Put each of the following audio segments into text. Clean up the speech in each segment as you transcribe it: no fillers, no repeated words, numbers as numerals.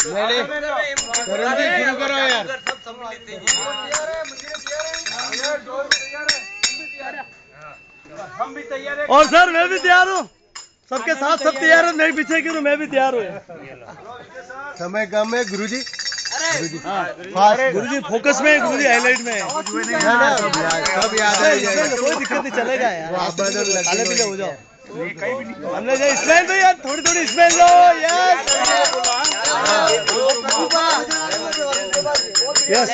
शुरू करो यार। हम भी तैयार है। और सर मैं भी तैयार हूँ, सबके साथ सब तैयार है, मैं पीछे क्यों, मैं भी तैयार हूँ। समय कम है गुरुजी। गुरुजी फोकस में है, गुरुजी हाईलाइट में है। सब याद है, कोई दिक्कत नहीं, चलेगा यार। काले पीले हो जाओ। हमने जो स्मेल दो यार, थोड़ी थोड़ी स्मेल लो यार। यस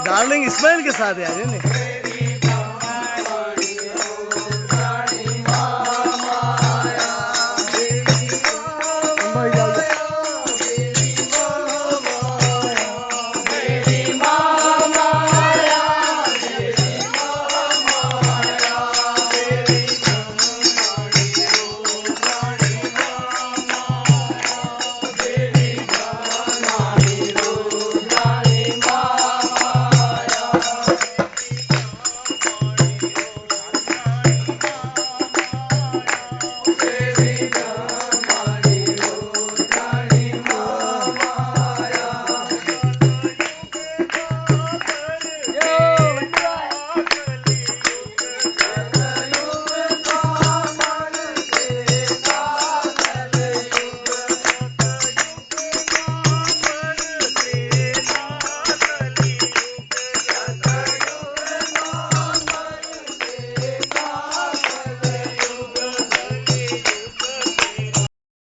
डार्लिंग इस्माइल के साथ यार।